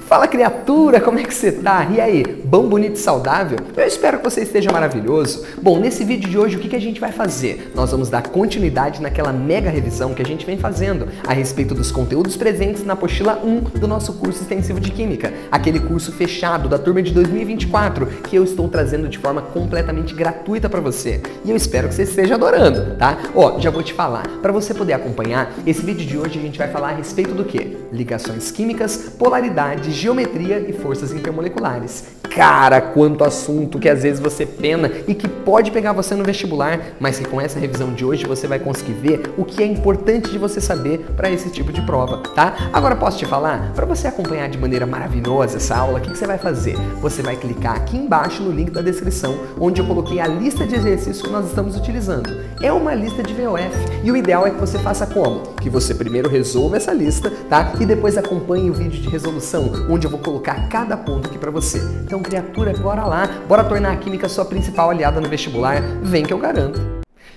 Fala, criatura, como é que você tá? E aí, bom, bonito e saudável? Eu espero que você esteja maravilhoso. Bom, nesse vídeo de hoje, o que a gente vai fazer? Nós vamos dar continuidade naquela mega revisão que a gente vem fazendo a respeito dos conteúdos presentes na apostila 1 do nosso curso extensivo de Química, aquele curso fechado da turma de 2024, que eu estou trazendo de forma completamente gratuita para você. E eu espero que você esteja adorando, tá? Ó, já vou te falar, para você poder acompanhar, esse vídeo de hoje a gente vai falar a respeito do quê? Ligações químicas, polaridade, geometria e forças intermoleculares. Cara, quanto assunto que às vezes você pena e que pode pegar você no vestibular, mas que com essa revisão de hoje você vai conseguir ver o que é importante de você saber para esse tipo de prova, tá? Agora posso te falar, para você acompanhar de maneira maravilhosa essa aula, o que você vai fazer? Você vai clicar aqui embaixo no link da descrição, onde eu coloquei a lista de exercícios que nós estamos utilizando. É uma lista de VOF e o ideal é que você faça como? Que você primeiro resolva essa lista, tá? E depois acompanhe o vídeo de resolução, onde eu vou colocar cada ponto aqui para você. Então, criatura, bora lá, bora tornar a química sua principal aliada no vestibular, vem que eu garanto.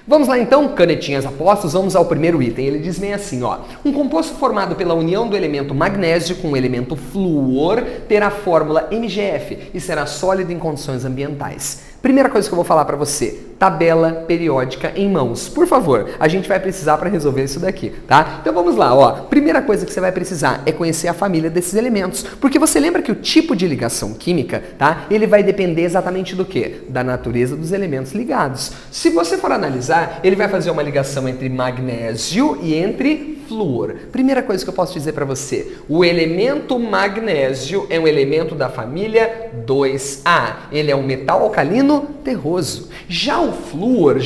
Vamos lá então, canetinhas apostas, vamos ao primeiro item. Ele diz bem assim, ó. Um composto formado pela união do elemento magnésio com o elemento flúor terá a fórmula MgF e será sólido em condições ambientais. Primeira coisa que eu vou falar para você, tabela periódica em mãos. Por favor, a gente vai precisar para resolver isso daqui, tá? Então vamos lá, ó. Primeira coisa que você vai precisar é conhecer a família desses elementos, porque você lembra que o tipo de ligação química, tá? Ele vai depender exatamente do quê? Da natureza dos elementos ligados. Se você for analisar, ele vai fazer uma ligação entre magnésio e entre flúor. Primeira coisa que eu posso dizer para você, o elemento magnésio é um elemento da família 2A. Ele é um metal alcalino terroso. Já o flúor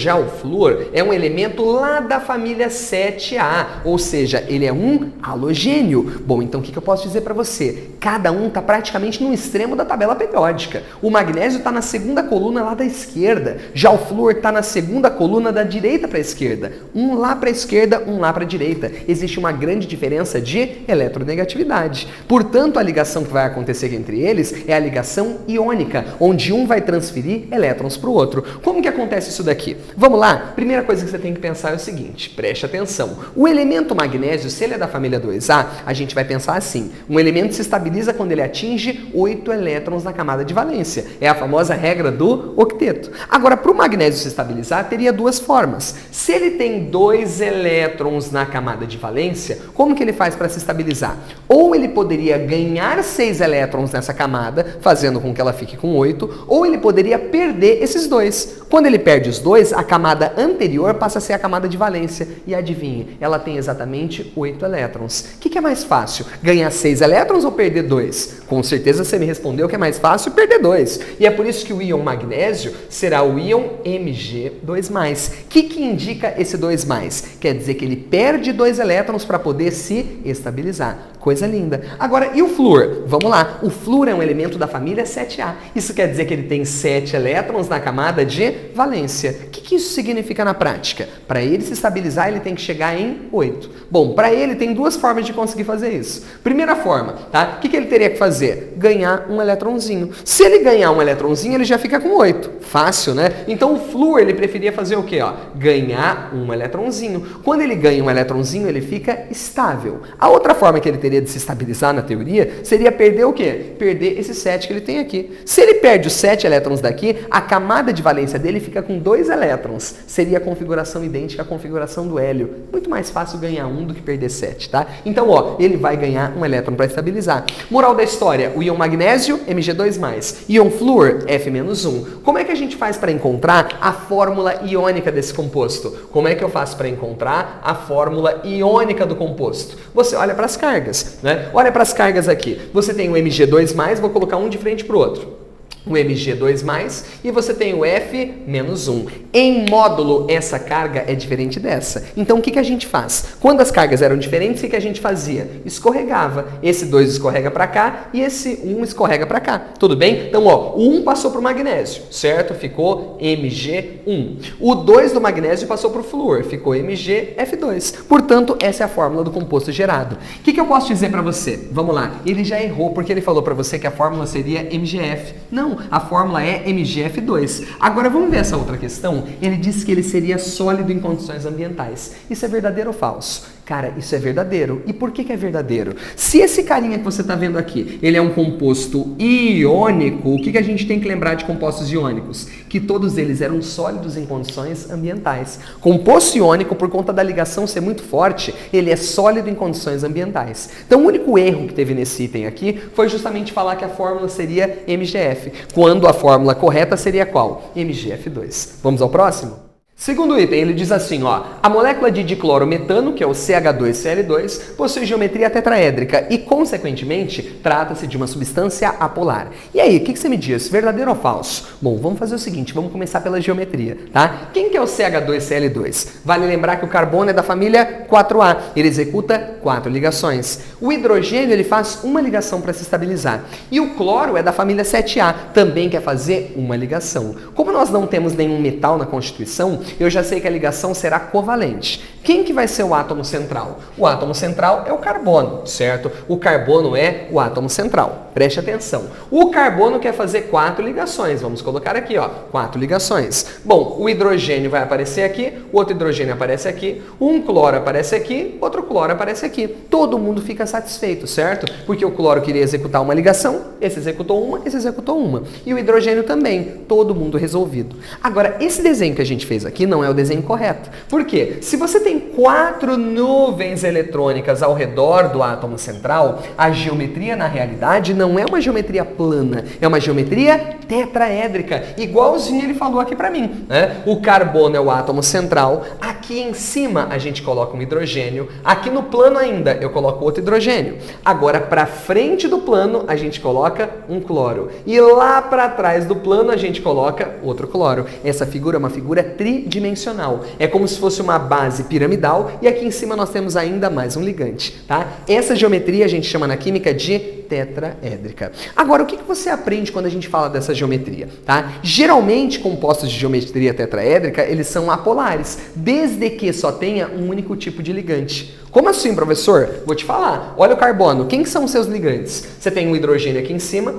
é um elemento lá da família 7A, ou seja, ele é um halogênio. Bom, então o que eu posso dizer para você? Cada um está praticamente no extremo da tabela periódica. O magnésio está na segunda coluna lá da esquerda, já o flúor está na segunda coluna da direita para a esquerda. Um lá para a esquerda, um lá para a direita. Existe uma grande diferença de eletronegatividade. Portanto, a ligação que vai acontecer entre eles é a ligação iônica, onde um vai transferir elétrons para o outro. Como que acontece isso daqui? Vamos lá? Primeira coisa que você tem que pensar é o seguinte, preste atenção. O elemento magnésio, se ele é da família 2A, a gente vai pensar assim, um elemento se estabiliza quando ele atinge 8 elétrons na camada de valência. É a famosa regra do octeto. Agora, para o magnésio se estabilizar, teria duas formas. Se ele tem 2 elétrons na camada de valência, como que ele faz para se estabilizar? Ou ele poderia ganhar 6 elétrons nessa camada, fazendo com que ela fique com 8, ou ele poderia perder esses 2. Quando ele perde os 2, a camada anterior passa a ser a camada de valência. E adivinhe, ela tem exatamente 8 elétrons. O que é mais fácil? Ganhar 6 elétrons ou perder 2? Com certeza você me respondeu que é mais fácil perder 2. E é por isso que o íon magnésio será o íon Mg2+. O que indica esse 2+? Quer dizer que ele perde 2 elétrons para poder se estabilizar. Coisa linda. Agora, e o flúor? Vamos lá. O flúor é um elemento da família 7A. Isso quer dizer que ele tem 7 elétrons na camada de valência. O que isso significa na prática? Para ele se estabilizar, ele tem que chegar em 8. Bom, para ele tem duas formas de conseguir fazer isso. Primeira forma, tá? O que ele teria que fazer? Ganhar um eletronzinho. Se ele ganhar um eletronzinho, ele já fica com 8. Fácil, né? Então o flúor, ele preferia fazer o quê? Ó? Ganhar um eletronzinho. Quando ele ganha um eletronzinho, ele fica estável. A outra forma que ele teria de se estabilizar na teoria seria perder o quê? Perder esse 7 que ele tem aqui. Se ele perde os 7 elétrons daqui, a camada de valência dele fica com 2 elétrons. Seria a configuração idêntica à configuração do hélio. Muito mais fácil ganhar 1 do que perder 7, tá? Então, ó, ele vai ganhar um elétron para estabilizar. Moral da história, o íon magnésio, Mg2+. Íon flúor, F-1. Como é que a gente faz para encontrar a fórmula iônica desse composto? Como é que eu faço para encontrar a fórmula iônica do composto? Você olha para as cargas, né? Olha para as cargas aqui. Você tem o Mg2+, vou colocar um de frente para o outro. O Mg2+, e você tem o F-1. Em módulo, essa carga é diferente dessa. Então, o que a gente faz? Quando as cargas eram diferentes, o que a gente fazia? Escorregava. Esse 2 escorrega para cá e esse 1 escorrega para cá. Tudo bem? Então, ó, o 1 passou para o magnésio, certo? Ficou Mg1. O 2 do magnésio passou para o flúor, ficou MgF2. Portanto, essa é a fórmula do composto gerado. O que eu posso dizer para você? Vamos lá. Ele já errou porque ele falou para você que a fórmula seria MgF. Não, a fórmula é MgF2. Agora vamos ver essa outra questão. Ele disse que ele seria sólido em condições ambientais. Isso é verdadeiro ou falso? Cara, isso é verdadeiro. E por que que é verdadeiro? Se esse carinha que você está vendo aqui, ele é um composto iônico, o que que a gente tem que lembrar de compostos iônicos? Que todos eles eram sólidos em condições ambientais. Composto iônico, por conta da ligação ser muito forte, ele é sólido em condições ambientais. Então o único erro que teve nesse item aqui foi justamente falar que a fórmula seria MgF, quando a fórmula correta seria qual? MgF2. Vamos ao próximo? Segundo item, ele diz assim, ó, a molécula de diclorometano, que é o CH2Cl2, possui geometria tetraédrica e, consequentemente, trata-se de uma substância apolar. E aí, o que você me diz? Verdadeiro ou falso? Bom, vamos fazer o seguinte, vamos começar pela geometria, tá? Quem que é o CH2Cl2? Vale lembrar que o carbono é da família 4A, ele executa 4 ligações. O hidrogênio, ele faz uma ligação para se estabilizar. E o cloro é da família 7A, também quer fazer uma ligação. Como nós não temos nenhum metal na Constituição, eu já sei que a ligação será covalente. Quem que vai ser o átomo central? O átomo central é o carbono, certo? O carbono é o átomo central. Preste atenção. O carbono quer fazer 4 ligações. Vamos colocar aqui, ó, 4 ligações. Bom, o hidrogênio vai aparecer aqui, o outro hidrogênio aparece aqui, um cloro aparece aqui, outro cloro aparece aqui. Todo mundo fica satisfeito, certo? Porque o cloro queria executar uma ligação, esse executou uma, esse executou uma. E o hidrogênio também. Todo mundo resolvido. Agora, esse desenho que a gente fez aqui não é o desenho correto. Por quê? Se você tem 4 nuvens eletrônicas ao redor do átomo central, a geometria na realidade não é uma geometria plana, é uma geometria tetraédrica, igualzinho ele falou aqui para mim, né? O carbono é o átomo central, aqui em cima a gente coloca um hidrogênio, aqui no plano ainda eu coloco outro hidrogênio. Agora para frente do plano a gente coloca um cloro e lá para trás do plano a gente coloca outro cloro. Essa figura é uma figura tridimensional, é como se fosse uma base piramidal e aqui em cima nós temos ainda mais um ligante, tá? Essa geometria a gente chama na química de tetraédrica. Agora, o que você aprende quando a gente fala dessa geometria, tá? Geralmente, compostos de geometria tetraédrica, eles são apolares, desde que só tenha um único tipo de ligante. Como assim, professor? Vou te falar. Olha o carbono. Quem são os seus ligantes? Você tem um hidrogênio aqui em cima,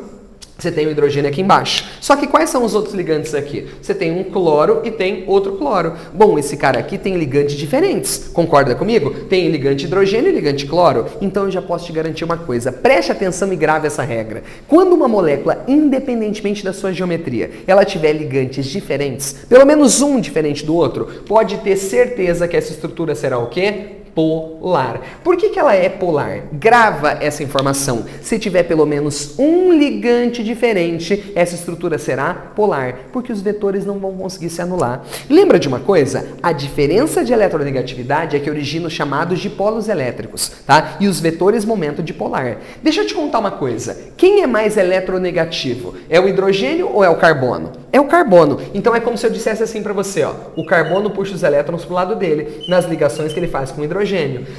você tem o hidrogênio aqui embaixo. Só que quais são os outros ligantes aqui? Você tem um cloro e tem outro cloro. Bom, esse cara aqui tem ligantes diferentes. Concorda comigo? Tem ligante hidrogênio e ligante cloro. Então eu já posso te garantir uma coisa. Preste atenção e grave essa regra. Quando uma molécula, independentemente da sua geometria, ela tiver ligantes diferentes, pelo menos um diferente do outro, pode ter certeza que essa estrutura será o quê? Polar. Por que ela é polar? Grava essa informação. Se tiver pelo menos um ligante diferente, essa estrutura será polar, porque os vetores não vão conseguir se anular. Lembra de uma coisa? A diferença de eletronegatividade é que origina os chamados dipolos elétricos, tá? E os vetores momento dipolar. Deixa eu te contar uma coisa. Quem é mais eletronegativo? É o hidrogênio ou é o carbono? É o carbono. Então é como se eu dissesse assim para você, ó. O carbono puxa os elétrons pro lado dele, nas ligações que ele faz com o hidrogênio.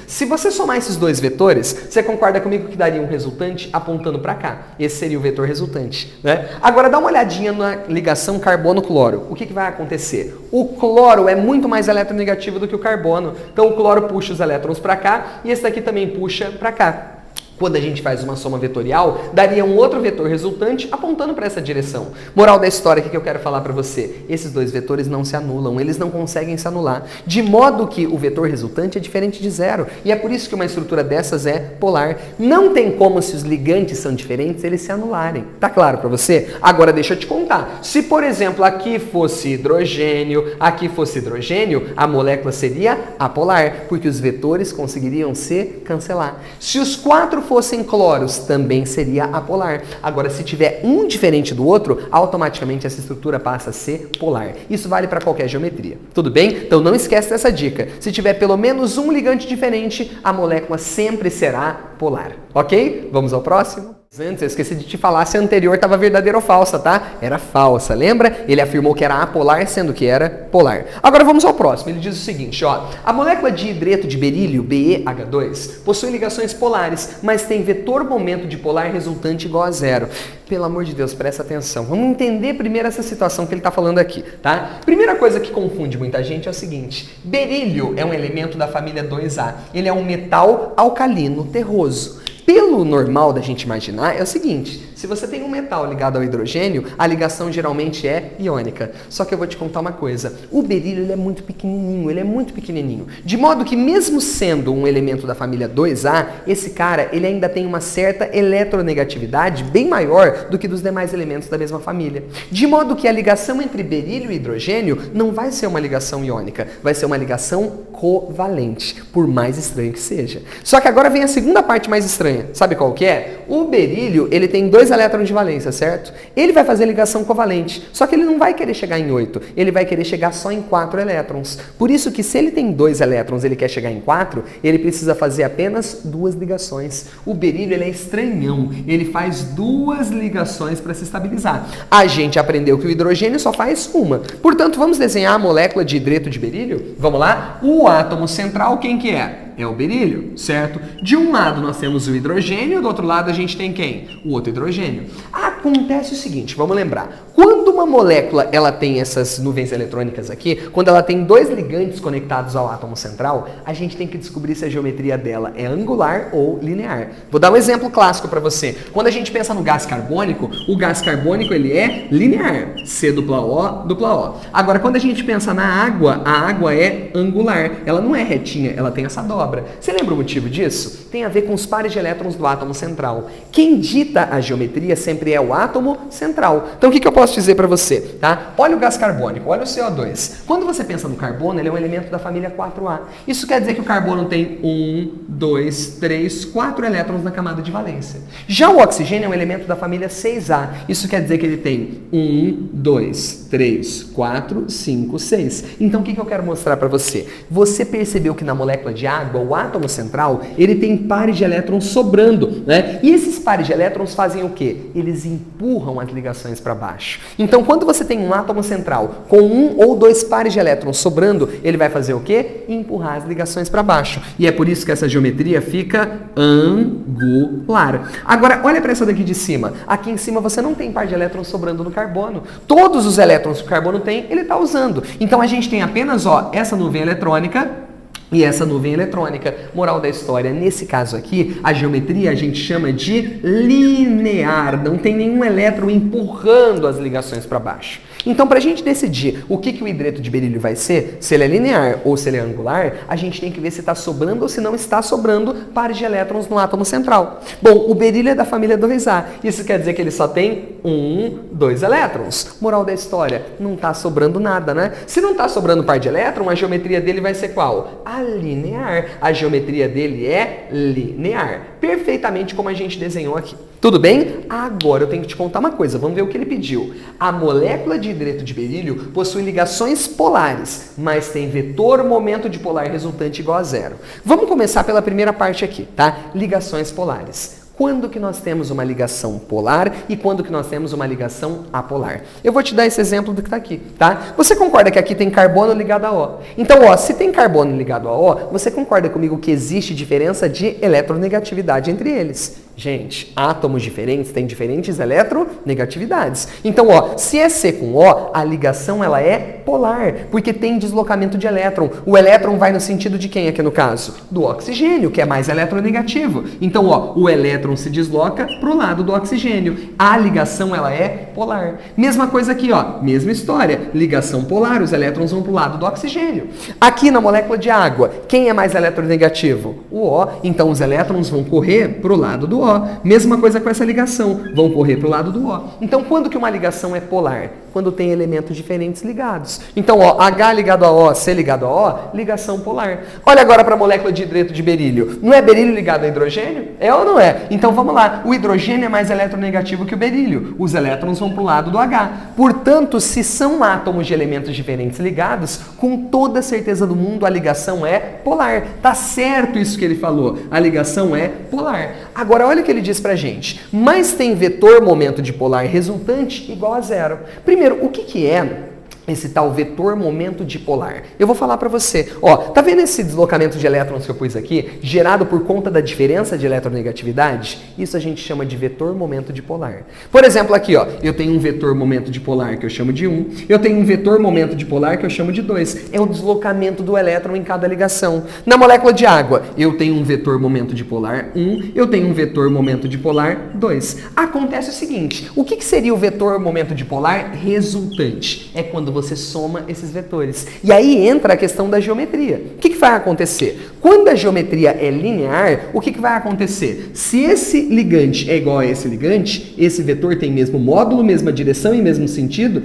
Se você somar esses dois vetores, você concorda comigo que daria um resultante apontando para cá? Esse seria o vetor resultante, né? Agora dá uma olhadinha na ligação carbono-cloro. O que vai acontecer? O cloro é muito mais eletronegativo do que o carbono. Então o cloro puxa os elétrons para cá e esse daqui também puxa para cá. Quando a gente faz uma soma vetorial, daria um outro vetor resultante apontando para essa direção. Moral da história que eu quero falar para você. Esses dois vetores não se anulam, eles não conseguem se anular. De modo que o vetor resultante é diferente de zero. E é por isso que uma estrutura dessas é polar. Não tem como, se os ligantes são diferentes, eles se anularem. Tá claro para você? Agora deixa eu te contar. Se, por exemplo, aqui fosse hidrogênio, a molécula seria apolar, porque os vetores conseguiriam se cancelar. Se os 4 fossem cloros, também seria apolar. Agora, se tiver um diferente do outro, automaticamente essa estrutura passa a ser polar. Isso vale para qualquer geometria. Tudo bem? Então não esquece dessa dica. Se tiver pelo menos um ligante diferente, a molécula sempre será polar. Ok? Vamos ao próximo? Antes, eu esqueci de te falar se a anterior estava verdadeira ou falsa, tá? Era falsa, lembra? Ele afirmou que era apolar, sendo que era polar. Agora vamos ao próximo. Ele diz o seguinte, ó. A molécula de hidreto de berílio, BeH2, possui ligações polares, mas tem vetor momento dipolar resultante igual a zero. Pelo amor de Deus, presta atenção. Vamos entender primeiro essa situação que ele está falando aqui, tá? Primeira coisa que confunde muita gente é o seguinte. Berílio é um elemento da família 2A. Ele é um metal alcalino terroso. Pelo normal da gente imaginar, é o seguinte, se você tem um metal ligado ao hidrogênio, a ligação geralmente é iônica. Só que eu vou te contar uma coisa, o berílio ele é muito pequenininho, de modo que mesmo sendo um elemento da família 2A, esse cara ele ainda tem uma certa eletronegatividade bem maior do que dos demais elementos da mesma família. De modo que a ligação entre berílio e hidrogênio não vai ser uma ligação iônica, vai ser uma ligação covalente, por mais estranho que seja. Só que agora vem a segunda parte mais estranha. Sabe qual que é? O berílio, ele tem 2 elétrons de valência, certo? Ele vai fazer ligação covalente, só que ele não vai querer chegar em 8, ele vai querer chegar só em 4 elétrons. Por isso que se ele tem 2 elétrons e ele quer chegar em 4, ele precisa fazer apenas 2 ligações. O berílio, ele é estranhão, ele faz 2 ligações para se estabilizar. A gente aprendeu que o hidrogênio só faz uma. Portanto, vamos desenhar a molécula de hidreto de berílio? Vamos lá? O átomo central, quem que é? É o berílio, certo? De um lado nós temos o hidrogênio, do outro lado a gente tem quem? O outro hidrogênio. Acontece o seguinte, vamos lembrar. Quando uma molécula ela tem essas nuvens eletrônicas aqui, quando ela tem 2 ligantes conectados ao átomo central, a gente tem que descobrir se a geometria dela é angular ou linear. Vou dar um exemplo clássico para você. Quando a gente pensa no gás carbônico, o gás carbônico ele é linear, C dupla O. Agora, quando a gente pensa na água, a água é angular. Ela não é retinha, ela tem essa dobra. Você lembra o motivo disso? Tem a ver com os pares de elétrons do átomo central. Quem dita a geometria sempre é o átomo central. Então, o que eu posso dizer para você? Tá? Olha o gás carbônico, olha o CO2. Quando você pensa no carbono, ele é um elemento da família 4A. Isso quer dizer que o carbono tem 1, 2, 3, 4 elétrons na camada de valência. Já o oxigênio é um elemento da família 6A. Isso quer dizer que ele tem 1, 2, 3, 4, 5, 6. Então, o que eu quero mostrar para você? Você percebeu que na molécula de água, o átomo central, ele tem pares de elétrons sobrando, né? E esses pares de elétrons fazem o quê? Eles empurram as ligações para baixo. Então, quando você tem um átomo central com 1 ou 2 pares de elétrons sobrando, ele vai fazer o quê? Empurrar as ligações para baixo. E é por isso que essa geometria fica angular. Agora, olha para essa daqui de cima. Aqui em cima você não tem par de elétrons sobrando no carbono. Todos os elétrons que o carbono tem, ele está usando. Então, a gente tem apenas, ó, essa nuvem eletrônica e essa nuvem eletrônica. Moral da história, nesse caso aqui, a geometria a gente chama de linear. Não tem nenhum elétron empurrando as ligações para baixo. Então, para a gente decidir o que o hidreto de berílio vai ser, se ele é linear ou se ele é angular, a gente tem que ver se está sobrando ou se não está sobrando pares de elétrons no átomo central. Bom, o berílio é da família 2A. Isso quer dizer que ele só tem 1, 2 elétrons. Moral da história, não está sobrando nada, né? Se não está sobrando par de elétron, a geometria dele vai ser qual? A linear. A geometria dele é linear. Perfeitamente como a gente desenhou aqui. Tudo bem? Agora eu tenho que te contar uma coisa. Vamos ver o que ele pediu. A molécula de hidreto de berílio possui ligações polares, mas tem vetor momento dipolar resultante igual a 0. Vamos começar pela primeira parte aqui, tá? Ligações polares. Quando que nós temos uma ligação polar e quando que nós temos uma ligação apolar? Eu vou te dar esse exemplo do que está aqui, tá? Você concorda que aqui tem carbono ligado a O? Então, ó, se tem carbono ligado a O, você concorda comigo que existe diferença de eletronegatividade entre eles? Gente, átomos diferentes têm diferentes eletronegatividades. Então, ó, se é C com O, a ligação ela é polar, porque tem deslocamento de elétron. O elétron vai no sentido de quem aqui no caso? Do oxigênio, que é mais eletronegativo. Então, ó, o elétron se desloca para o lado do oxigênio. A ligação ela é polar. Mesma coisa aqui, ó, mesma história. Ligação polar, os elétrons vão para o lado do oxigênio. Aqui na molécula de água, quem é mais eletronegativo? O O. Então, os elétrons vão correr para o lado do O. Mesma coisa com essa ligação, vão correr para o lado do O. Então, quando que uma ligação é polar? Quando tem elementos diferentes ligados. Então, ó, H ligado a O, C ligado a O, ligação polar. Olha agora para a molécula de hidreto de berílio. Não é berílio ligado a hidrogênio? É ou não é? Então, vamos lá. O hidrogênio é mais eletronegativo que o berílio. Os elétrons vão para o lado do H. Portanto, se são átomos de elementos diferentes ligados, com toda certeza do mundo, a ligação é polar. Tá certo isso que ele falou. A ligação é polar. Agora, olha o que ele diz pra gente. Mas tem vetor momento dipolar resultante igual a 0. Primeiro, o que é esse tal vetor momento dipolar. Eu vou falar para você, ó, tá vendo esse deslocamento de elétrons que eu pus aqui, gerado por conta da diferença de eletronegatividade? Isso a gente chama de vetor momento dipolar. Por exemplo, aqui, ó, eu tenho um vetor momento dipolar que eu chamo de 1, eu tenho um vetor momento dipolar que eu chamo de 2. É o deslocamento do elétron em cada ligação. Na molécula de água, eu tenho um vetor momento dipolar 1, eu tenho um vetor momento dipolar 2. Acontece o seguinte, o que seria o vetor momento dipolar resultante? É quando você soma esses vetores. E aí entra a questão da geometria. O que vai acontecer? Quando a geometria é linear, o que vai acontecer? Se esse ligante é igual a esse ligante, esse vetor tem mesmo módulo, mesma direção e mesmo sentido,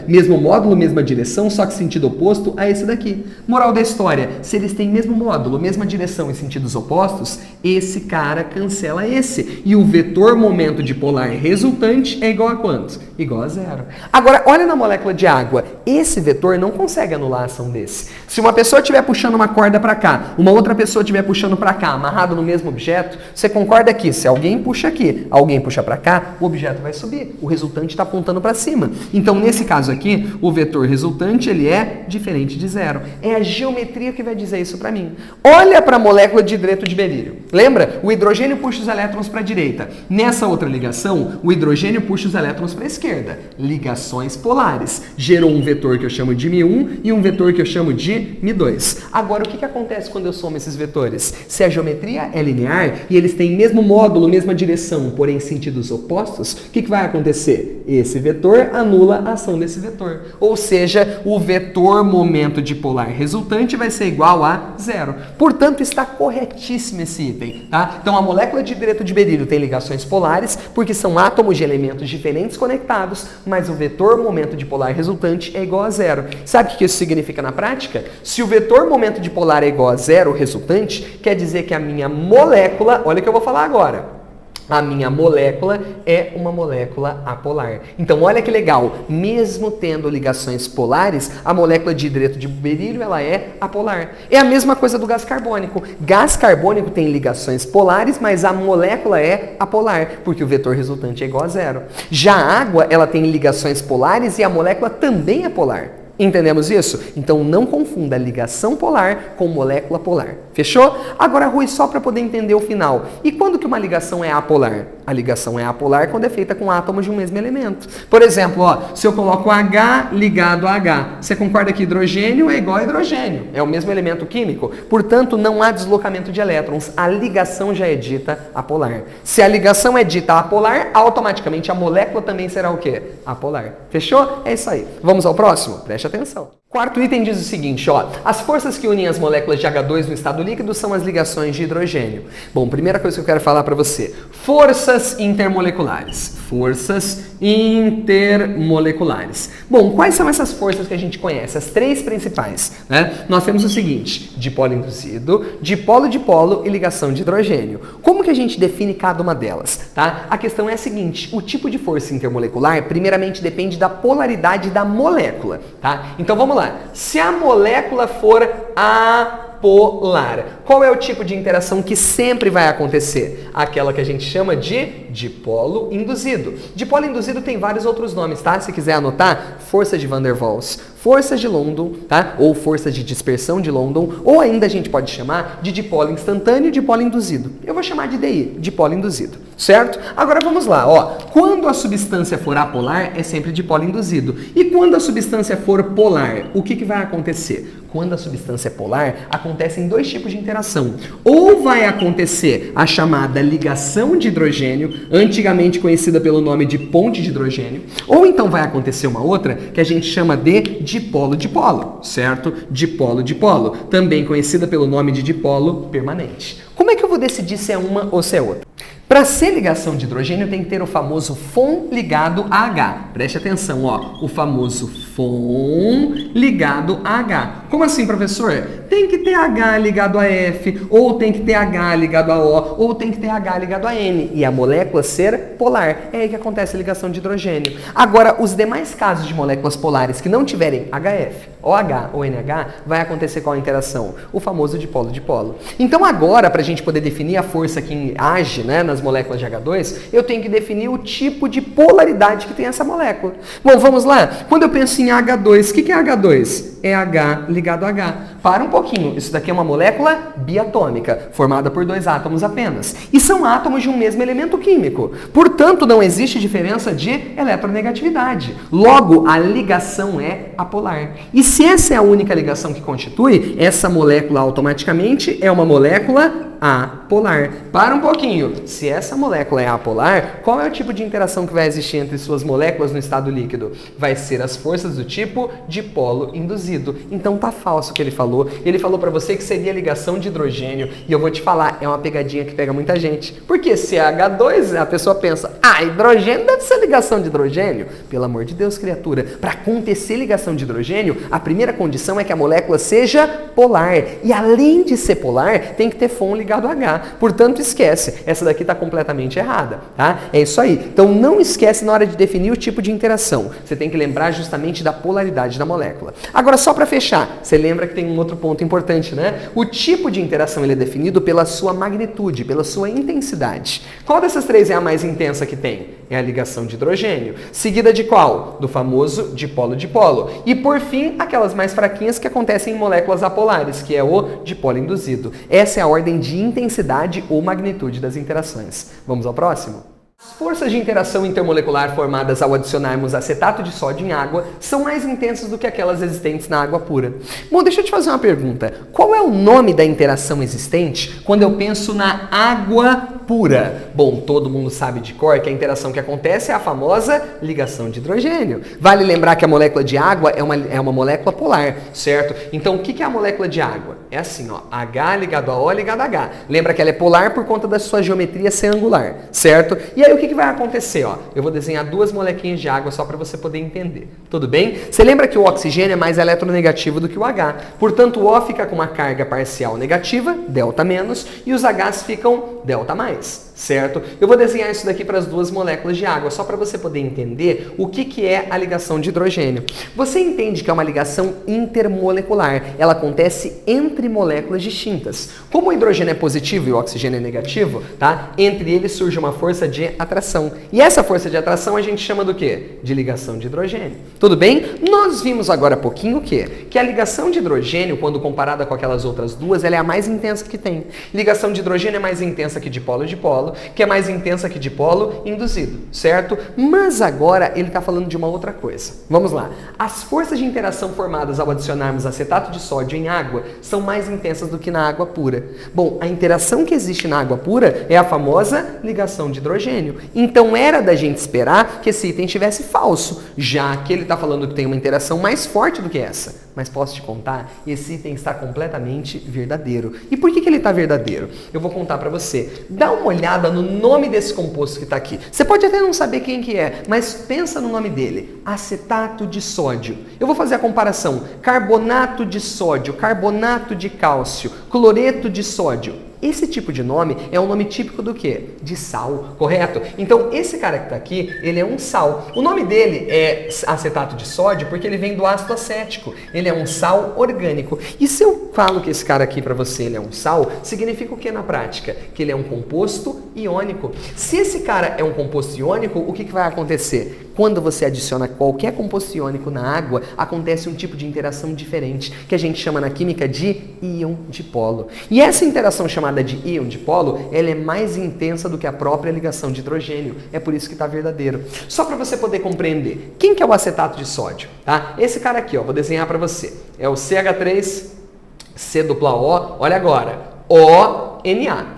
mesmo módulo, mesma direção, só que sentido oposto a esse daqui. Moral da história, se eles têm mesmo módulo, mesma direção e sentidos opostos, esse cara cancela esse. E o vetor momento dipolar resultante é igual a quanto? Igual a 0. Agora, olha na molécula de água. Esse vetor não consegue anular a ação desse. Se uma pessoa estiver puxando uma corda para cá, uma outra pessoa estiver puxando para cá, amarrado no mesmo objeto, você concorda que se alguém puxa aqui, alguém puxa para cá, o objeto vai subir. O resultante está apontando para cima. Então, nesse caso aqui, o vetor resultante ele é diferente de 0. É a geometria que vai dizer isso para mim. Olha para a molécula de hidreto de berílio. Lembra? O hidrogênio puxa os elétrons para a direita. Nessa outra ligação, o hidrogênio puxa os elétrons para a esquerda. Ligações polares. Gerou um vetor que eu chamo de μ1 e um vetor que eu chamo de μ2. Agora, o que acontece quando eu somo esses vetores? Se a geometria é linear e eles têm mesmo módulo, mesma direção, porém sentidos opostos, o que vai acontecer? Esse vetor anula a ação desse vetor. Ou seja, o vetor momento dipolar resultante vai ser igual a 0. Portanto, está corretíssimo esse item. Tá? Então, a molécula de hidreto de berílio tem ligações polares, porque são átomos de elementos diferentes conectados, mas o vetor momento dipolar resultante é igual a 0. Sabe o que isso significa na prática? Se o vetor momento dipolar é igual a 0 resultante, quer dizer que a minha molécula, olha o que eu vou falar agora, a minha molécula é uma molécula apolar. Então, olha que legal, mesmo tendo ligações polares, a molécula de hidreto de berílio ela é apolar. É a mesma coisa do gás carbônico. Gás carbônico tem ligações polares, mas a molécula é apolar, porque o vetor resultante é igual a 0. Já a água, ela tem ligações polares e a molécula também é polar. Entendemos isso? Então não confunda ligação polar com molécula polar. Fechou? Agora, Rui, só para poder entender o final. E quando que uma ligação é apolar? A ligação é apolar quando é feita com átomos de um mesmo elemento. Por exemplo, ó, se eu coloco H ligado a H, você concorda que hidrogênio é igual a hidrogênio? É o mesmo elemento químico. Portanto, não há deslocamento de elétrons. A ligação já é dita apolar. Se a ligação é dita apolar, automaticamente a molécula também será o quê? Apolar. Fechou? É isso aí. Vamos ao próximo? Preste atenção. Quarto item diz o seguinte, ó, as forças que unem as moléculas de H2 no estado líquido são as ligações de hidrogênio. Bom, primeira coisa que eu quero falar para você, forças intermoleculares. Forças intermoleculares. Bom, quais são essas forças que a gente conhece? As três principais, né? Nós temos o seguinte, dipolo induzido, dipolo-dipolo e ligação de hidrogênio. Como que a gente define cada uma delas, tá? A questão é a seguinte, o tipo de força intermolecular, primeiramente, depende da polaridade da molécula, tá? Então, vamos lá. Se a molécula for apolar, qual é o tipo de interação que sempre vai acontecer? Aquela que a gente chama de dipolo induzido. Dipolo induzido tem vários outros nomes, tá? Se quiser anotar, força de Van der Waals, força de London, tá? Ou força de dispersão de London, ou ainda a gente pode chamar de dipolo instantâneo e dipolo induzido. Eu vou chamar de DI, dipolo induzido, certo? Agora vamos lá, ó. Quando a substância for apolar, é sempre dipolo induzido. E quando a substância for polar, o que vai acontecer? Quando a substância é polar, acontecem dois tipos de interação. Ou vai acontecer a chamada ligação de hidrogênio, antigamente conhecida pelo nome de ponte de hidrogênio, ou então vai acontecer uma outra que a gente chama de dipolo-dipolo, certo? Dipolo-dipolo, também conhecida pelo nome de dipolo permanente. Como é que eu vou decidir se é uma ou se é outra? Para ser ligação de hidrogênio tem que ter o famoso FON ligado a H. Preste atenção, ó, o famoso FON ligado a H. Como assim, professor? Tem que ter H ligado a F, ou tem que ter H ligado a O, ou tem que ter H ligado a N, e a molécula ser polar. É aí que acontece a ligação de hidrogênio. Agora, os demais casos de moléculas polares que não tiverem HF, OH ou NH, vai acontecer qual a interação? O famoso dipolo-dipolo. Então agora, para a gente poder definir a força que age, né, nas moléculas de H2, eu tenho que definir o tipo de polaridade que tem essa molécula. Bom, vamos lá? Quando eu penso em H2, o que é H2? É H ligado a H. Para um pouquinho, isso daqui é uma molécula biatômica, formada por 2 átomos apenas. E são átomos de um mesmo elemento químico. Portanto, não existe diferença de eletronegatividade. Logo, a ligação é apolar. E se essa é a única ligação que constitui, essa molécula automaticamente é uma molécula apolar. Para um pouquinho, se essa molécula é apolar, qual é o tipo de interação que vai existir entre suas moléculas no estado líquido? Vai ser as forças do tipo dipolo induzido. Então tá falso o que ele falou. Ele falou para você que seria ligação de hidrogênio, e eu vou te falar, é uma pegadinha que pega muita gente. Porque se é H2, a pessoa pensa, hidrogênio deve ser ligação de hidrogênio. Pelo amor de Deus, criatura, para acontecer ligação de hidrogênio, a primeira condição é que a molécula seja polar. E além de ser polar, tem que ter FON ligado a H. Portanto, esquece. Essa daqui está completamente errada, tá? É isso aí. Então, não esquece na hora de definir o tipo de interação. Você tem que lembrar justamente da polaridade da molécula. Agora, só para fechar, você lembra que tem um outro ponto importante, né? O tipo de interação ele é definido pela sua magnitude, pela sua intensidade. Qual dessas três é a mais intensa que tem? É a ligação de hidrogênio. Seguida de qual? Do famoso dipolo-dipolo. E, por fim, aquelas mais fraquinhas que acontecem em moléculas apolares, que é o dipolo induzido. Essa é a ordem de intensidade ou magnitude das interações. Vamos ao próximo? As forças de interação intermolecular formadas ao adicionarmos acetato de sódio em água são mais intensas do que aquelas existentes na água pura. Bom, deixa eu te fazer uma pergunta. Qual é o nome da interação existente quando eu penso na água pura? Bom, todo mundo sabe de cor que a interação que acontece é a famosa ligação de hidrogênio. Vale lembrar que a molécula de água é uma molécula polar, certo? Então, o que é a molécula de água? É assim, ó, H ligado a O ligado a H. Lembra que ela é polar por conta da sua geometria ser angular, certo? E aí, o que vai acontecer? Ó? Eu vou desenhar duas molequinhas de água só para você poder entender. Tudo bem? Você lembra que o oxigênio é mais eletronegativo do que o H. Portanto, o O fica com uma carga parcial negativa, delta menos, e os Hs ficam delta mais, certo? Eu vou desenhar isso daqui para as duas moléculas de água, só para você poder entender o que é a ligação de hidrogênio. Você entende que é uma ligação intermolecular. Ela acontece entre moléculas distintas. Como o hidrogênio é positivo e o oxigênio é negativo, tá? Entre eles surge uma força de atração. E essa força de atração a gente chama do quê? De ligação de hidrogênio. Tudo bem? Nós vimos agora há pouquinho o quê? Que a ligação de hidrogênio, quando comparada com aquelas outras duas, ela é a mais intensa que tem. Ligação de hidrogênio é mais intensa que dipolo-dipolo, que é mais intensa que dipolo induzido, certo? Mas agora ele está falando de uma outra coisa. Vamos lá. As forças de interação formadas ao adicionarmos acetato de sódio em água são mais intensas do que na água pura. Bom, a interação que existe na água pura é a famosa ligação de hidrogênio. Então era da gente esperar que esse item estivesse falso, já que ele está falando que tem uma interação mais forte do que essa. Mas posso te contar, esse item está completamente verdadeiro. E por que ele está verdadeiro? Eu vou contar para você. Dá uma olhada no nome desse composto que está aqui. Você pode até não saber quem que é, mas pensa no nome dele. Acetato de sódio. Eu vou fazer a comparação. Carbonato de sódio, carbonato de cálcio, cloreto de sódio. Esse tipo de nome é um nome típico do quê? De sal, correto? Então, esse cara que está aqui, ele é um sal. O nome dele é acetato de sódio porque ele vem do ácido acético. Ele é um sal orgânico. E se eu falo que esse cara aqui para você ele é um sal, significa o que na prática? Que ele é um composto iônico. Se esse cara é um composto iônico, o que vai acontecer? Quando você adiciona qualquer composto iônico na água, acontece um tipo de interação diferente, que a gente chama na química de íon dipolo. E essa interação chamada de íon dipolo, ela é mais intensa do que a própria ligação de hidrogênio. É por isso que está verdadeiro. Só para você poder compreender, quem que é o acetato de sódio? Tá? Esse cara aqui, ó, vou desenhar para você. É o CH3COO, olha agora, ONA.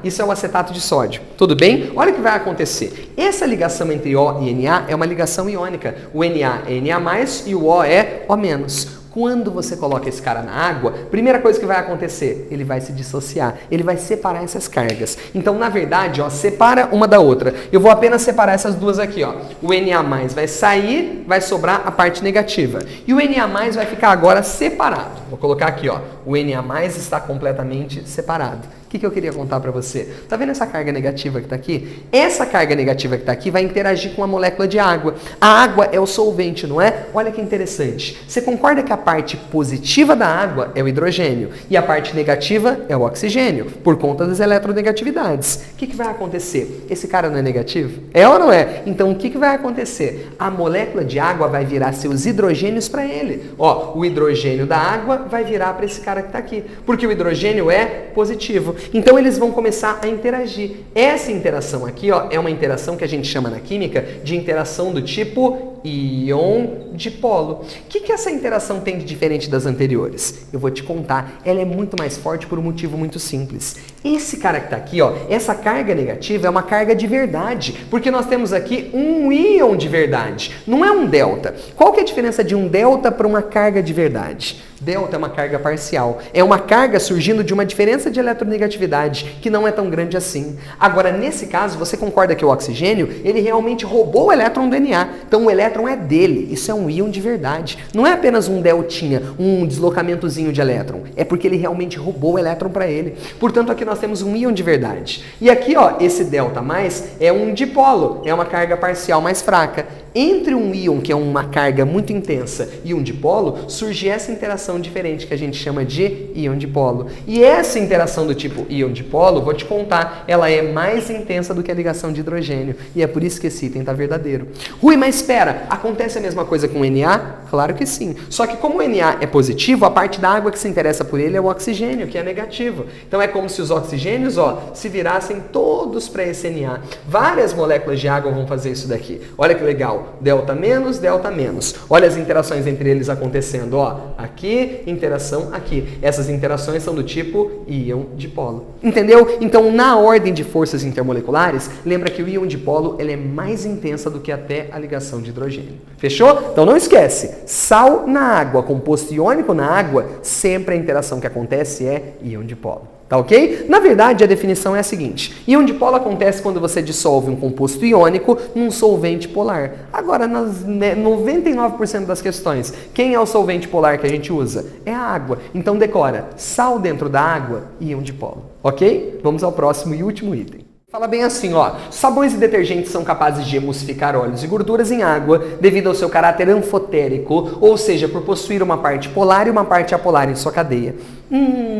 Isso é o acetato de sódio. Tudo bem? Olha o que vai acontecer. Essa ligação entre O e Na é uma ligação iônica. O Na é Na+, e o O é O-. Quando você coloca esse cara na água, primeira coisa que vai acontecer, ele vai se dissociar, ele vai separar essas cargas. Então, na verdade, ó, separa uma da outra. Eu vou apenas separar essas duas aqui, ó. O Na+ vai sair, vai sobrar a parte negativa. E o Na+ vai ficar agora separado. Vou colocar aqui, ó. O Na+ está completamente separado. O que eu queria contar para você? Tá vendo essa carga negativa que está aqui? Essa carga negativa que está aqui vai interagir com a molécula de água. A água é o solvente, não é? Olha que interessante. Você concorda que a parte positiva da água é o hidrogênio e a parte negativa é o oxigênio, por conta das eletronegatividades. O que vai acontecer? Esse cara não é negativo? É ou não é? Então o que vai acontecer? A molécula de água vai virar seus hidrogênios para ele. Ó, o hidrogênio da água vai virar para esse cara que está aqui, porque o hidrogênio é positivo. Então eles vão começar a interagir. Essa interação aqui, ó, é uma interação que a gente chama na química de interação do tipo íon-dipolo. O que essa interação tem de diferente das anteriores? Eu vou te contar. Ela é muito mais forte por um motivo muito simples. Esse cara que está aqui, ó, essa carga negativa é uma carga de verdade, porque nós temos aqui um íon de verdade, não é um delta. Qual que é a diferença de um delta para uma carga de verdade? Delta é uma carga parcial. É uma carga surgindo de uma diferença de eletronegatividade que não é tão grande assim. Agora, nesse caso, você concorda que o oxigênio, ele realmente roubou o elétron do Na. Então, o elétron é dele. Isso é um íon de verdade. Não é apenas um deltinha, um deslocamentozinho de elétron. É porque ele realmente roubou o elétron para ele. Portanto, aqui nós temos um íon de verdade. E aqui, ó, esse delta+, é um dipolo. É uma carga parcial mais fraca. Entre um íon, que é uma carga muito intensa, e um dipolo, surge essa interação diferente que a gente chama de íon-dipolo. E essa interação do tipo íon-dipolo, vou te contar, ela é mais intensa do que a ligação de hidrogênio. E é por isso que esse item está verdadeiro. Rui, mas espera, acontece a mesma coisa com o Na? Claro que sim. Só que como o Na é positivo, a parte da água que se interessa por ele é o oxigênio, que é negativo. Então é como se os oxigênios, ó, se virassem todos para esse Na. Várias moléculas de água vão fazer isso daqui. Olha que legal. Delta menos, delta menos. Olha as interações entre eles acontecendo, ó. Aqui, interação aqui. Essas interações são do tipo íon-dipolo. Entendeu? Então, na ordem de forças intermoleculares, lembra que o íon-dipolo ele é mais intensa do que até a ligação de hidrogênio. Fechou? Então não esquece. Sal na água, composto iônico na água, sempre a interação que acontece é íon-dipolo. Tá ok? Na verdade, a definição é a seguinte. Íon-dipolo acontece quando você dissolve um composto iônico num solvente polar. Agora, nas 99% das questões, quem é o solvente polar que a gente usa? É a água. Então decora, sal dentro da água, íon-dipolo. Ok? Vamos ao próximo e último item. Fala bem assim, ó, sabões e detergentes são capazes de emulsificar óleos e gorduras em água devido ao seu caráter anfotérico, ou seja, por possuir uma parte polar e uma parte apolar em sua cadeia.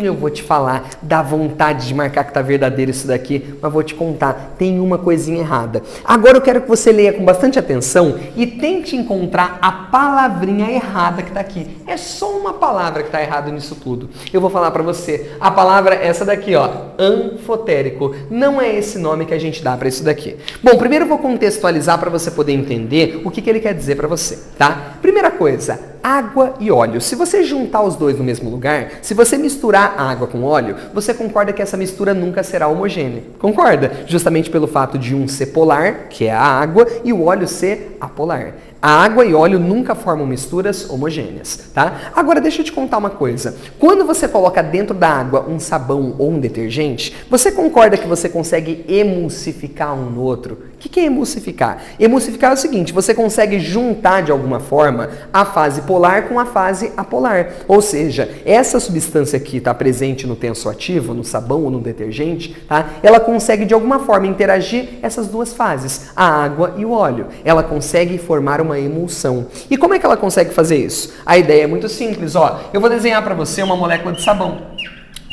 Eu vou te falar, dá vontade de marcar que tá verdadeiro isso daqui, mas vou te contar, tem uma coisinha errada. Agora eu quero que você leia com bastante atenção e tente encontrar a palavrinha errada que tá aqui. É só uma palavra que tá errada nisso tudo. Eu vou falar pra você, a palavra é essa daqui, ó, anfotérico. Não é esse nome que a gente dá para isso daqui. Bom, primeiro eu vou contextualizar para você poder entender o que ele quer dizer para você, tá? Primeira coisa, água e óleo. Se você juntar os dois no mesmo lugar, se você misturar água com óleo, você concorda que essa mistura nunca será homogênea. Concorda? Justamente pelo fato de um ser polar, que é a água, e o óleo ser apolar. A água e óleo nunca formam misturas homogêneas, tá? Agora, deixa eu te contar uma coisa. Quando você coloca dentro da água um sabão ou um detergente, você concorda que você consegue emulsificar um no outro? O que é emulsificar? Emulsificar é o seguinte, você consegue juntar de alguma forma a fase polar com a fase apolar. Ou seja, essa substância que está presente no tensoativo, no sabão ou no detergente, tá? Ela consegue de alguma forma interagir essas duas fases, a água e o óleo. Ela consegue formar uma emulsão. E como é que ela consegue fazer isso? A ideia é muito simples, ó. Eu vou desenhar para você uma molécula de sabão.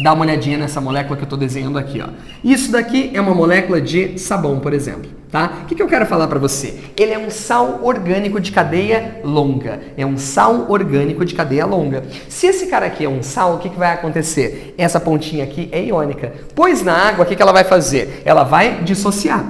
Dá uma olhadinha nessa molécula que eu estou desenhando aqui, ó. Isso daqui é uma molécula de sabão, por exemplo, tá? O que eu quero falar para você? Ele é um sal orgânico de cadeia longa. É um sal orgânico de cadeia longa. Se esse cara aqui é um sal, o que vai acontecer? Essa pontinha aqui é iônica. Pois na água, o que ela vai fazer? Ela vai dissociar.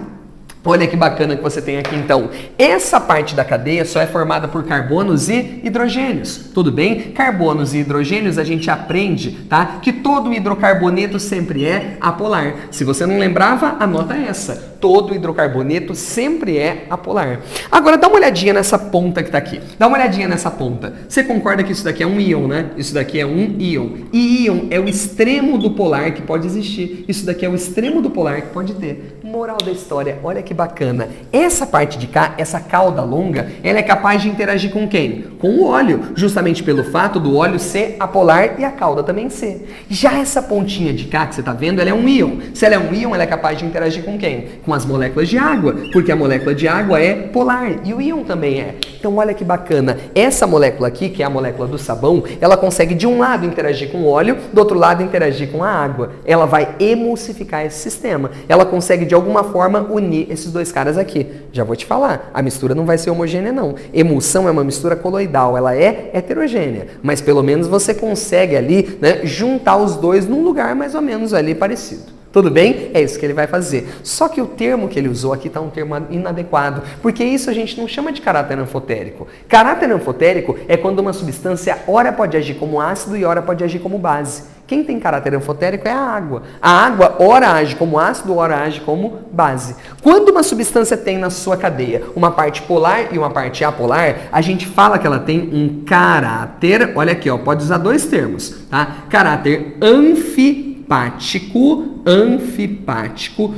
Olha que bacana que você tem aqui então. Essa parte da cadeia só é formada por carbonos e hidrogênios. Tudo bem? Carbonos e hidrogênios a gente aprende, tá? Que todo hidrocarboneto sempre é apolar. Se você não lembrava, anota essa. todo hidrocarboneto sempre é apolar. Agora dá uma olhadinha nessa ponta que está aqui. Dá uma olhadinha nessa ponta. Você concorda que isso daqui é um íon, né? Isso daqui é um íon. E íon é o extremo do polar que pode existir. Isso daqui é o extremo do polar que pode ter. Moral da história, olha que bacana. Essa parte de cá, essa cauda longa, ela é capaz de interagir com quem? Com o óleo, justamente pelo fato do óleo ser apolar e a cauda também ser. Já essa pontinha de cá que você está vendo, ela é um íon. Se ela é um íon, ela é capaz de interagir com quem? Com as moléculas de água, porque a molécula de água é polar e o íon também é. Então olha que bacana, essa molécula aqui, que é a molécula do sabão, ela consegue de um lado interagir com o óleo, do outro lado interagir com a água. Ela vai emulsificar esse sistema. Ela consegue de alguma forma unir esses dois caras aqui. Já vou te falar, a mistura não vai ser homogênea não. Emulsão é uma mistura coloidal, ela é heterogênea, mas pelo menos você consegue ali, né, juntar os dois num lugar mais ou menos ali parecido. Tudo bem? É isso que ele vai fazer. Só que o termo que ele usou aqui está um termo inadequado, porque isso a gente não chama de caráter anfotérico. Caráter anfotérico é quando uma substância ora pode agir como ácido e ora pode agir como base. Quem tem caráter anfotérico é a água. A água ora age como ácido, ora age como base. Quando uma substância tem na sua cadeia uma parte polar e uma parte apolar, a gente fala que ela tem um caráter, olha aqui, ó, pode usar dois termos, tá? Caráter anfipático,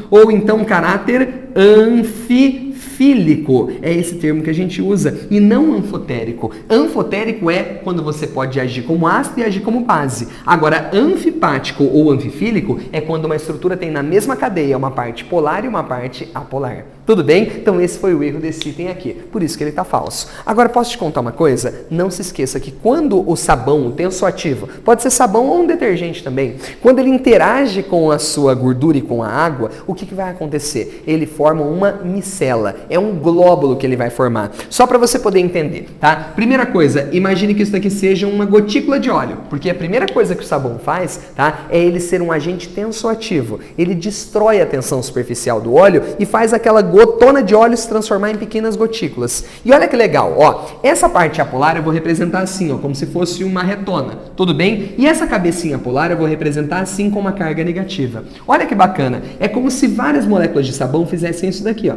ou então caráter anfifílico. É esse termo que a gente usa, e não anfotérico. Anfotérico é quando você pode agir como ácido e agir como base. Agora, anfipático ou anfifílico é quando uma estrutura tem na mesma cadeia uma parte polar e uma parte apolar. Tudo bem? Então esse foi o erro desse item aqui, por isso que ele está falso. Agora, posso te contar uma coisa? Não se esqueça que quando o sabão, o tensoativo, pode ser sabão ou um detergente também, quando ele interage com a sua gordura e com a água, o que vai acontecer? Ele forma uma micela, é um glóbulo que ele vai formar. Só para você poder entender, tá? Primeira coisa, imagine que isso daqui seja uma gotícula de óleo, porque a primeira coisa que o sabão faz, tá, é ele ser um agente tensoativo. Ele destrói a tensão superficial do óleo e faz aquela gotona de óleo se transformar em pequenas gotículas. E olha que legal, ó, essa parte apolar eu vou representar assim, ó, como se fosse uma retona, tudo bem? E essa cabecinha polar eu vou representar assim com uma carga negativa. Olha que bacana, é como se várias moléculas de sabão fizessem isso daqui, ó.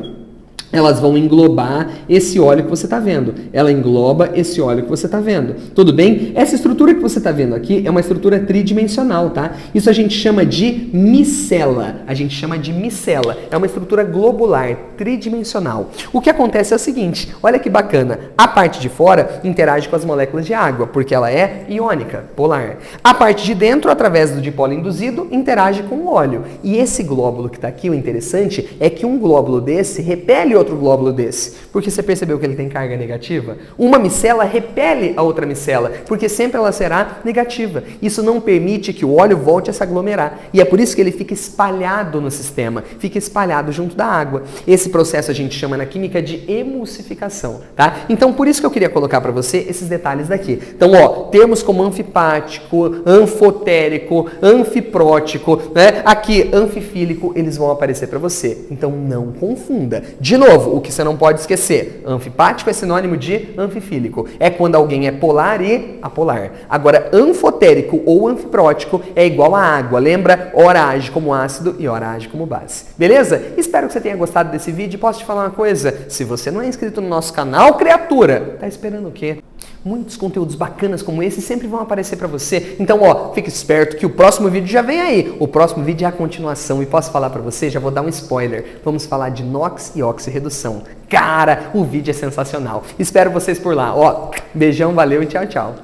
Elas vão englobar esse óleo que você está vendo. Ela engloba esse óleo que você está vendo. Tudo bem? Essa estrutura que você está vendo aqui é uma estrutura tridimensional, tá? Isso a gente chama de micela. A gente chama de micela. É uma estrutura globular, tridimensional. O que acontece é o seguinte, olha que bacana. A parte de fora interage com as moléculas de água, porque ela é iônica, polar. A parte de dentro, através do dipolo induzido, interage com o óleo. E esse glóbulo que está aqui, o interessante é que um glóbulo desse repele outro glóbulo desse, porque você percebeu que ele tem carga negativa? Uma micela repele a outra micela, porque sempre ela será negativa. Isso não permite que o óleo volte a se aglomerar, e é por isso que ele fica espalhado no sistema, fica espalhado junto da água. Esse processo a gente chama na química de emulsificação, tá? Então por isso que eu queria colocar para você esses detalhes daqui. Então, ó, termos como anfipático, anfotérico, anfiprótico, né? Aqui, anfifílico, eles vão aparecer para você. Então não confunda. De novo, o que você não pode esquecer, anfipático é sinônimo de anfifílico. É quando alguém é polar e apolar. Agora, anfotérico ou anfiprótico é igual a água. Lembra? Ora age como ácido e ora age como base. Beleza? Espero que você tenha gostado desse vídeo. Posso te falar uma coisa? Se você não é inscrito no nosso canal, criatura, tá esperando o quê? Muitos conteúdos bacanas como esse sempre vão aparecer para você. Então, ó, fique esperto que o próximo vídeo já vem aí. O próximo vídeo é a continuação e posso falar para você, já vou dar um spoiler. Vamos falar de NOx e oxirredução. Cara, o vídeo é sensacional. Espero vocês por lá. Ó, beijão, valeu e tchau, tchau.